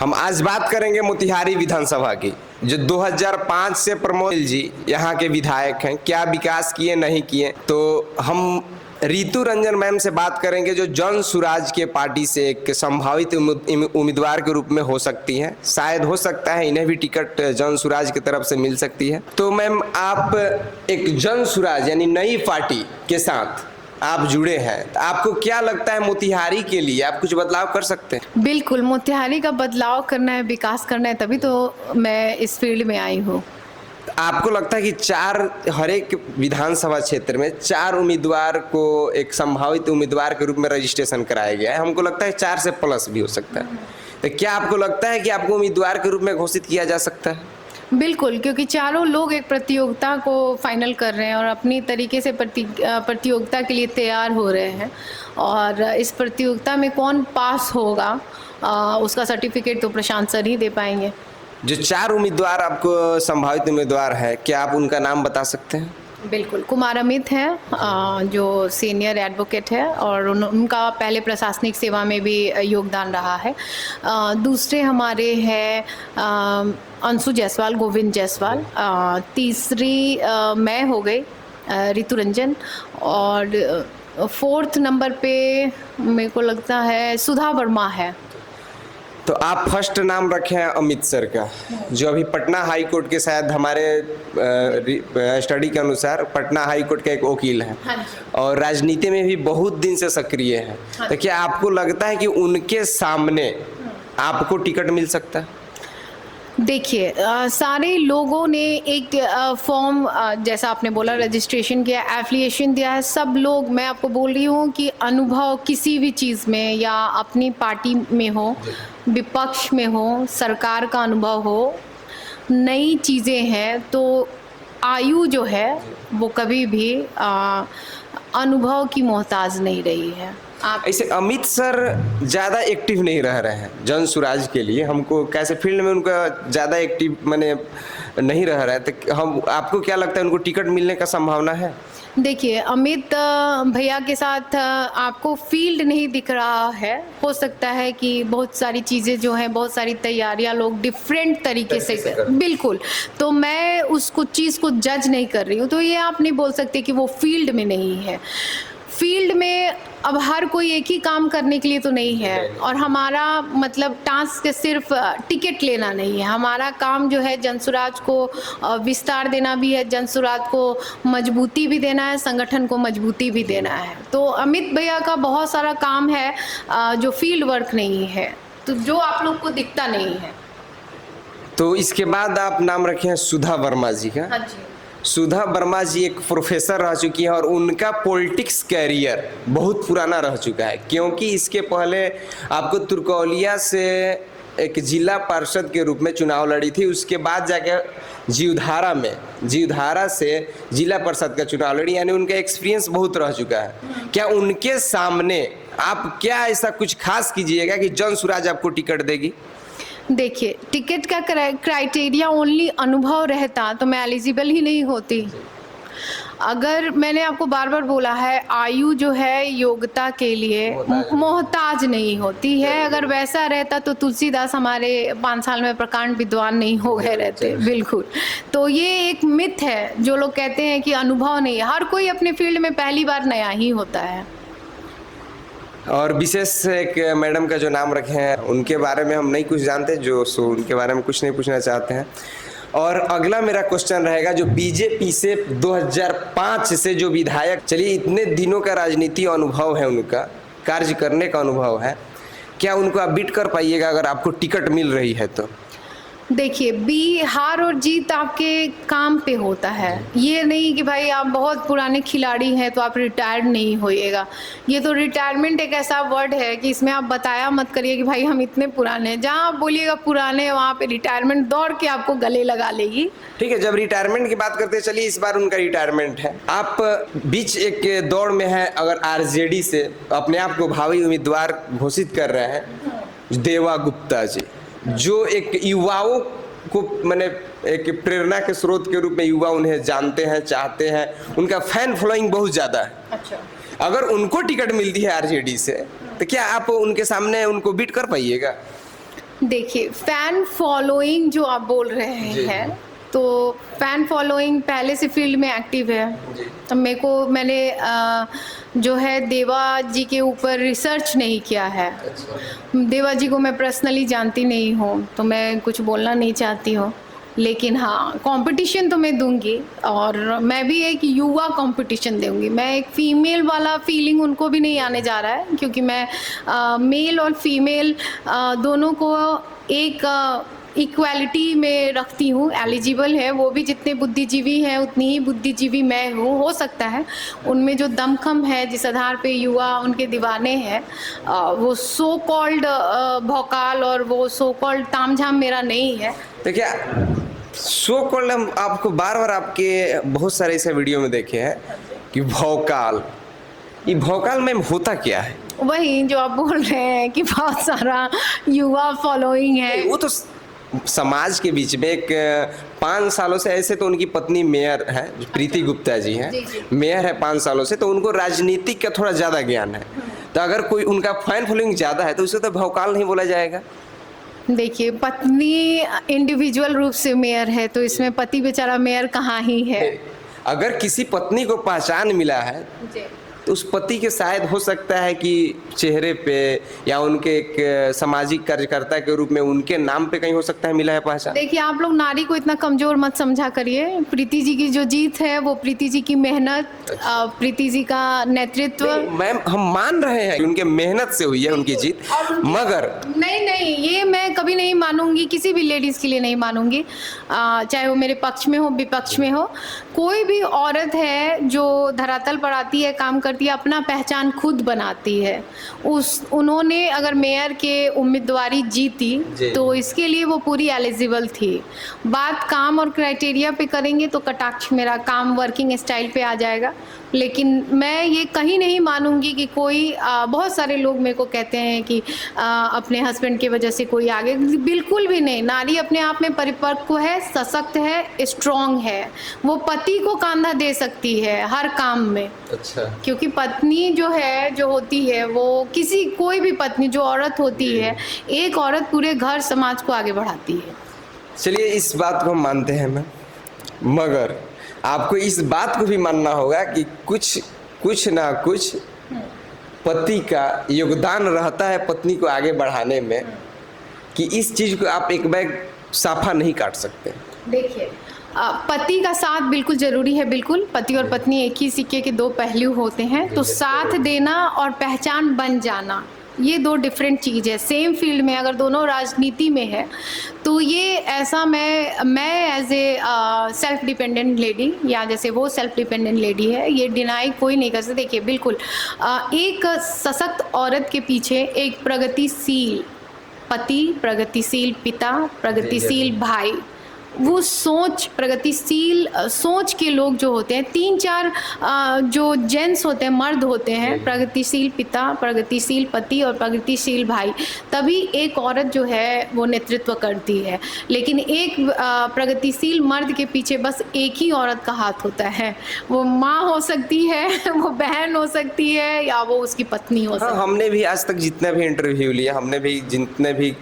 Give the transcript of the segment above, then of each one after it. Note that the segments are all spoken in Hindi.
हम आज बात करेंगे मोतिहारी विधानसभा की, जो 2005 से प्रमोद जी यहाँ के विधायक हैं। क्या विकास किए नहीं किए, तो हम रितु रंजन मैम से बात करेंगे, जो जन सुराज के पार्टी से एक संभावित उम्मीदवार के रूप में हो सकती हैं। शायद हो सकता है इन्हें भी टिकट जन सुराज की तरफ से मिल सकती है। तो मैम, आप एक जन सुराज यानी नई पार्टी के साथ आप जुड़े हैं, तो आपको क्या लगता है मोतिहारी के लिए आप कुछ बदलाव कर सकते हैं? बिल्कुल, मोतिहारी का बदलाव करना है, विकास करना है, तभी तो मैं इस फील्ड में आई हूँ। आपको लगता है कि हर एक विधानसभा क्षेत्र में 4 उम्मीदवार को एक संभावित उम्मीदवार के रूप में रजिस्ट्रेशन कराया गया है। हमको लगता है 4 से प्लस भी हो सकता है। तो क्या आपको लगता है कि आपको उम्मीदवार के रूप में घोषित किया जा सकता है? बिल्कुल, क्योंकि चारों लोग एक प्रतियोगिता को फाइनल कर रहे हैं और अपनी तरीके से प्रतियोगिता के लिए तैयार हो रहे हैं। और इस प्रतियोगिता में कौन पास होगा उसका सर्टिफिकेट तो प्रशांत सर ही दे पाएंगे। जो 4 उम्मीदवार आपको संभावित उम्मीदवार है, क्या आप उनका नाम बता सकते हैं? बिल्कुल, कुमार अमित हैं जो सीनियर एडवोकेट है और उनका पहले प्रशासनिक सेवा में भी योगदान रहा है। दूसरे हमारे हैं अंशु जायसवाल, गोविंद जायसवाल। तीसरी मैं हो गई रितु रंजन, और 4th नंबर पे मेरे को लगता है सुधा वर्मा है। तो आप फर्स्ट नाम रखे हैं अमित सर का, जो अभी पटना हाई कोर्ट के, शायद हमारे स्टडी के अनुसार पटना हाई कोर्ट का एक वकील है। हाँ जी। और राजनीति में भी बहुत दिन से सक्रिय है। हाँ। तो क्या आपको लगता है कि उनके सामने आपको टिकट मिल सकता है? देखिए, सारे लोगों ने एक फॉर्म, जैसा आपने बोला, रजिस्ट्रेशन किया, एफिलिएशन दिया है। सब लोग, मैं आपको बोल रही हूँ कि अनुभव किसी भी चीज़ में, या अपनी पार्टी में हो, विपक्ष में हो, सरकार का अनुभव हो, नई चीज़ें हैं, तो आयु जो है वो कभी भी अनुभव की मोहताज नहीं रही है। आप ऐसे अमित सर ज़्यादा एक्टिव नहीं रह रहे हैं जन सुराज के लिए। हमको कैसे फील्ड में उनका ज़्यादा एक्टिव माने नहीं रह रहा है, तो हम, आपको क्या लगता है उनको टिकट मिलने का संभावना है? देखिए, अमित भैया के साथ आपको फील्ड नहीं दिख रहा है। हो सकता है कि बहुत सारी चीज़ें जो हैं, बहुत सारी तैयारियां लोग डिफरेंट तरीके से बिल्कुल, तो मैं उसको चीज़ को जज नहीं कर रही हूँ। तो ये आप नहीं बोल सकते कि वो फील्ड में नहीं है। फील्ड में अब हर कोई एक ही काम करने के लिए तो नहीं है, और हमारा मतलब टास्क सिर्फ टिकट लेना नहीं है। हमारा काम जो है जनसुराज को विस्तार देना भी है, जनसुराज को मजबूती भी देना है, संगठन को मजबूती भी देना है। तो अमित भैया का बहुत सारा काम है जो फील्ड वर्क नहीं है, तो जो आप लोग को दिखता नहीं है। तो इसके बाद आप नाम रखे हैं सुधा वर्मा जी का। हाँ जी। सुधा वर्मा जी एक प्रोफेसर रह चुकी है और उनका पॉलिटिक्स कैरियर बहुत पुराना रह चुका है, क्योंकि इसके पहले आपको तुर्कौलिया से एक जिला पार्षद के रूप में चुनाव लड़ी थी। उसके बाद जाके जीवधारा से जिला परिषद का चुनाव लड़ी, यानी उनका एक्सपीरियंस बहुत रह चुका है। क्या उनके सामने आप क्या ऐसा कुछ खास कीजिएगा कि जन सुराज आपको टिकट देगी? देखिए, टिकट का क्राइटेरिया ओनली अनुभव रहता तो मैं एलिजिबल ही नहीं होती। अगर मैंने आपको बार बार बोला है, आयु जो है योग्यता के लिए मोहताज नहीं होती है। अगर वैसा रहता तो तुलसीदास हमारे 5 साल में प्रकांड विद्वान नहीं हो गए रहते। बिल्कुल, तो ये एक मिथ है जो लोग कहते हैं कि अनुभव नहीं है। हर कोई अपने फील्ड में पहली बार नया ही होता है। और विशेष एक मैडम का जो नाम रखे हैं, उनके बारे में हम नहीं कुछ जानते, उनके बारे में कुछ नहीं पूछना चाहते हैं। और अगला मेरा क्वेश्चन रहेगा, जो बीजेपी से 2005 से जो विधायक, चलिए इतने दिनों का राजनीति अनुभव है, उनका कार्य करने का अनुभव है, क्या उनको आप बीट कर पाइएगा अगर आपको टिकट मिल रही है तो? देखिए, हार और जीत आपके काम पे होता है। ये नहीं कि भाई आप बहुत पुराने खिलाड़ी हैं तो आप रिटायर्ड नहीं होइएगा। ये तो रिटायरमेंट एक ऐसा वर्ड है कि इसमें आप बताया मत करिए कि भाई हम इतने पुराने हैं। जहाँ आप बोलिएगा पुराने, वहाँ पे रिटायरमेंट दौड़ के आपको गले लगा लेगी। ठीक है, जब रिटायरमेंट की बात करते हैं, चलिए इस बार उनका रिटायरमेंट है। आप बीच एक दौड़ में हैं, अगर आरजेडी से अपने आप को भावी उम्मीदवार घोषित कर रहे हैं देवा गुप्ता जी, जो एक युवाओं को मैंने एक प्रेरणा के स्रोत के रूप में युवा उन्हें जानते हैं, चाहते हैं, उनका फैन फॉलोइंग बहुत ज़्यादा है। अच्छा, अगर उनको टिकट मिलती है आरजेडी से, तो क्या आप उनके सामने उनको बीट कर पाइएगा? देखिए, फैन फॉलोइंग जो आप बोल रहे हैं, तो फैन फॉलोइंग पहले से फील्ड में एक्टिव है। तो मैंने जो है देवा जी के ऊपर रिसर्च नहीं किया है। देवा जी को मैं पर्सनली जानती नहीं हूँ, तो मैं कुछ बोलना नहीं चाहती हूँ। लेकिन हाँ, कंपटीशन तो मैं दूंगी, और मैं भी एक युवा कंपटीशन दूंगी। मैं एक फीमेल वाला फीलिंग उनको भी नहीं आने जा रहा है, क्योंकि मैं मेल और फीमेल दोनों को एक इक्वालिटी में रखती हूँ। एलिजिबल है वो भी, जितने बुद्धिजीवी हैं उतनी ही बुद्धिजीवी मैं हूँ। हो सकता है उनमें जो दमखम है, जिस आधार पे युवा उनके दीवाने हैं, वो सो कॉल्ड भौकाल और वो सो कॉल्ड तामझाम मेरा नहीं है। तो क्या सो कॉल्ड, हम आपको बार बार आपके बहुत सारे ऐसे वीडियो में देखे हैं कि भौकाल, ये भौकाल में होता क्या है? वही जो आप बोल रहे हैं कि बहुत सारा युवा फॉलोइंग है। वो तो समाज के बीच में एक 5 सालों से, ऐसे तो उनकी पत्नी मेयर है, प्रीति गुप्ता जी हैं, मेयर है 5 सालों से, तो उनको राजनीतिक का थोड़ा ज़्यादा ज्ञान है। तो अगर कोई उनका फैन फॉलोइंग ज़्यादा है तो उसे तो भौकाल नहीं बोला जाएगा। देखिए, पत्नी इंडिविजुअल रूप से मेयर है, तो इसमें पति बेचारा मेयर कहाँ ही है। अगर किसी पत्नी को पहचान मिला है तो उस पति के शायद हो सकता है कि चेहरे पे या उनके एक सामाजिक कार्यकर्ता के रूप में उनके नाम पे कहीं हो सकता है मिला है पहचान। देखिए, आप लोग नारी को इतना कमजोर मत समझा करिए। प्रीति जी की जो जीत है वो प्रीति जी की मेहनत, प्रीति जी का नेतृत्व। मैम, हम मान रहे हैं कि उनके मेहनत से हुई है उनकी जीत, मगर नहीं, ये मैं कभी नहीं मानूंगी, किसी भी लेडीज के लिए नहीं मानूंगी, चाहे वो मेरे पक्ष में हो विपक्ष में हो। कोई भी औरत है जो धरातल पर आती है, काम करती है, अपना पहचान खुद बनाती है। उन्होंने अगर मेयर के उम्मीदवारी जीती तो इसके लिए वो पूरी एलिजिबल थी। बात काम और क्राइटेरिया पे करेंगे तो कटाक्ष मेरा काम वर्किंग स्टाइल पे आ जाएगा। लेकिन मैं ये कहीं नहीं मानूंगी कि कोई बहुत सारे लोग मेरे को कहते हैं कि अपने हस्बैंड की वजह से कोई आगे, बिल्कुल भी नहीं। नारी अपने आप में परिपक्व है, सशक्त है, स्ट्रांग है, वो पति को कंधा दे सकती है हर काम में। अच्छा, क्योंकि पत्नी जो है, जो होती है, वो कोई भी पत्नी जो औरत होती है, एक औरत पूरे घर समाज को आगे बढ़ाती है। चलिए, इस बात को हम मानते हैं मैम, मगर आपको इस बात को भी मानना होगा कि कुछ ना कुछ पति का योगदान रहता है पत्नी को आगे बढ़ाने में, कि इस चीज को आप एक बैग साफा नहीं काट सकते। देखिए, पति का साथ बिल्कुल ज़रूरी है। बिल्कुल, पति और पत्नी एक ही सिक्के के दो पहलू होते हैं। तो साथ देना और पहचान बन जाना, ये दो डिफरेंट चीज़ है। सेम फील्ड में अगर दोनों राजनीति में है तो ये ऐसा, मैं as a self dependent lady, या जैसे वो सेल्फ डिपेंडेंट लेडी है, ये डिनाई कोई नहीं कर सकता। देखिए, बिल्कुल एक सशक्त औरत के पीछे एक प्रगतिशील पति, प्रगतिशील पिता, प्रगतिशील भाई, वो प्रगतिशील सोच के लोग जो होते हैं, 3-4 जो जेंट्स होते हैं, मर्द होते हैं, प्रगतिशील पिता, प्रगतिशील पति और प्रगतिशील भाई, तभी एक औरत जो है वो नेतृत्व करती है। लेकिन एक प्रगतिशील मर्द के पीछे बस एक ही औरत का हाथ होता है। वो माँ हो सकती है, वो बहन हो सकती है, या वो उसकी पत्नी हो सकती है। हमने भी आज तक जितना भी इंटरव्यू लिया, हमने भी जितने भी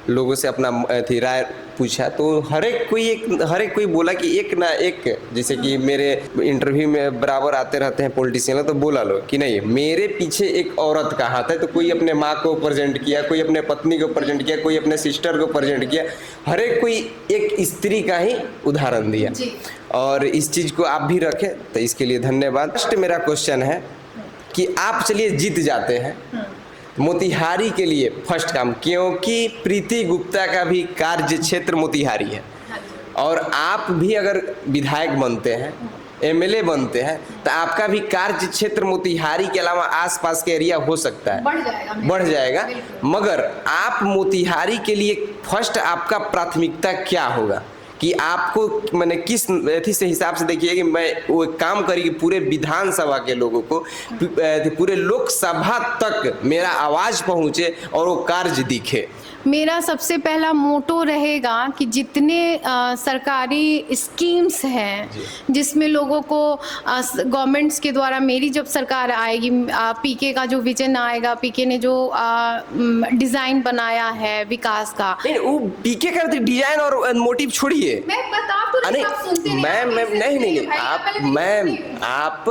लोगों से अपना राय पूछा, तो हर एक कोई बोला कि एक ना एक, जैसे कि मेरे इंटरव्यू में बराबर आते रहते हैं पॉलिटिशियन, तो बोला लो कि नहीं, मेरे पीछे एक औरत का हाथ है। तो कोई अपने माँ को प्रेजेंट किया, कोई अपने पत्नी को प्रेजेंट किया, कोई अपने सिस्टर को प्रेजेंट किया, हर एक कोई एक स्त्री का ही उदाहरण दिया। और इस चीज़ को आप भी रखें, तो इसके लिए धन्यवाद। नेक्स्ट मेरा क्वेश्चन है कि आप चलिए जीत जाते हैं मोतिहारी के लिए फर्स्ट काम, क्योंकि प्रीति गुप्ता का भी कार्य क्षेत्र मोतिहारी है, और आप भी अगर विधायक बनते हैं, एमएलए बनते हैं, तो आपका भी कार्य क्षेत्र मोतिहारी के अलावा आसपास के एरिया हो सकता है, बढ़ जाएगा। मगर आप मोतिहारी के लिए फर्स्ट आपका प्राथमिकता क्या होगा, कि आपको मैंने किस एथी से हिसाब से, देखिए कि मैं वो काम करी कि पूरे विधानसभा के लोगों को, पूरे लोकसभा तक मेरा आवाज़ पहुँचे और वो कार्य दिखे। मेरा सबसे पहला मोटो रहेगा कि जितने सरकारी स्कीम्स हैं जिसमें लोगों को गवर्नमेंट्स के द्वारा, मेरी जब सरकार आएगी, पीके का जो विजन आएगा, पीके ने जो डिज़ाइन बनाया है विकास का। नहीं, वो पीके का डिजाइन और मोटिव छोड़िए, मैं बता तो रही हूँ, आप सुनते नहीं। नहीं भाई, आप पहले मैम आप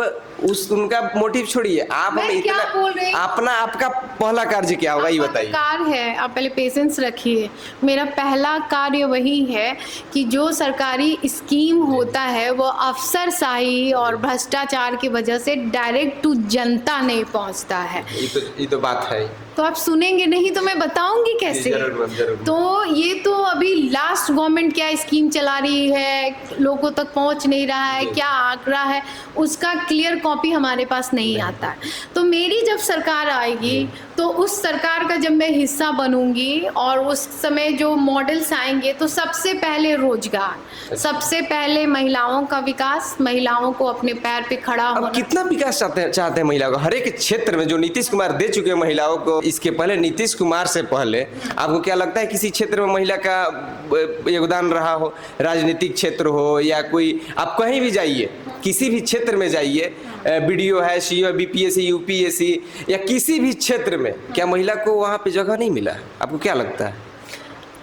उस उनका मोटिव छोड़िए, आप मैं हमें क्या इतना बोल रही हूँ? अपना आपका पहला कार्य क्या होगा ये बताइए। कार है, आप पहले पेशेंस रखिए। मेरा पहला कार्य वही है कि जो सरकारी स्कीम होता है वो अफसरशाही और भ्रष्टाचार की वजह से डायरेक्ट टू जनता नहीं पहुंचता है। ये तो बात है। तो आप सुनेंगे नहीं तो मैं बताऊंगी कैसे। जरूर। तो ये तो अभी लास्ट गवर्नमेंट क्या स्कीम चला रही है, लोगों तक पहुंच नहीं रहा है, क्या आंकड़ा है, उसका क्लियर कॉपी हमारे पास नहीं आता है। तो मेरी जब सरकार आएगी तो उस सरकार का जब मैं हिस्सा बनूंगी और उस समय जो मॉडल्स आएंगे, तो सबसे पहले रोजगार, सबसे पहले महिलाओं का विकास, महिलाओं को अपने पैर पे खड़ा अब होना। कितना विकास चाहते हैं महिलाओं को हर एक क्षेत्र में, जो नीतीश कुमार दे चुके हैं महिलाओं को। इसके पहले नीतीश कुमार से पहले आपको क्या लगता है किसी क्षेत्र में महिला का योगदान रहा हो? राजनीतिक क्षेत्र हो या कोई, आप कहीं भी जाइए, किसी भी क्षेत्र में जाइए, बीडीओ है, सीओ, बीपीएससी, यूपीएससी या किसी भी क्षेत्र में, क्या महिला को वहाँ पे जगह नहीं मिला? आपको क्या लगता है?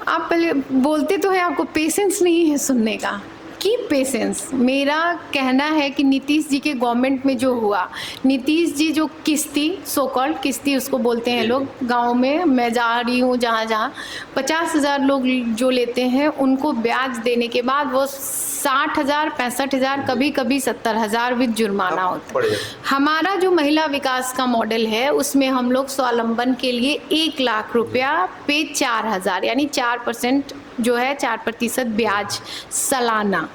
आप पहले बोलते तो है, आपको पेशेंस नहीं है सुनने का। की पेशेंस, मेरा कहना है कि नीतीश जी के गवर्नमेंट में जो हुआ, नीतीश जी जो किस्ती, सो कॉल्ड किस्ती उसको बोलते हैं लोग गांव में, मैं जा रही हूँ जहाँ 50,000 लोग जो लेते हैं उनको ब्याज देने के बाद वो 60,000, 65,000, कभी कभी 70,000 विद जुर्माना होता है। हमारा जो महिला विकास का मॉडल है उसमें हम लोग स्वावलंबन के लिए 1 लाख रुपया पे 4,000 यानी 4% जो है 4% ब्याज सालाना।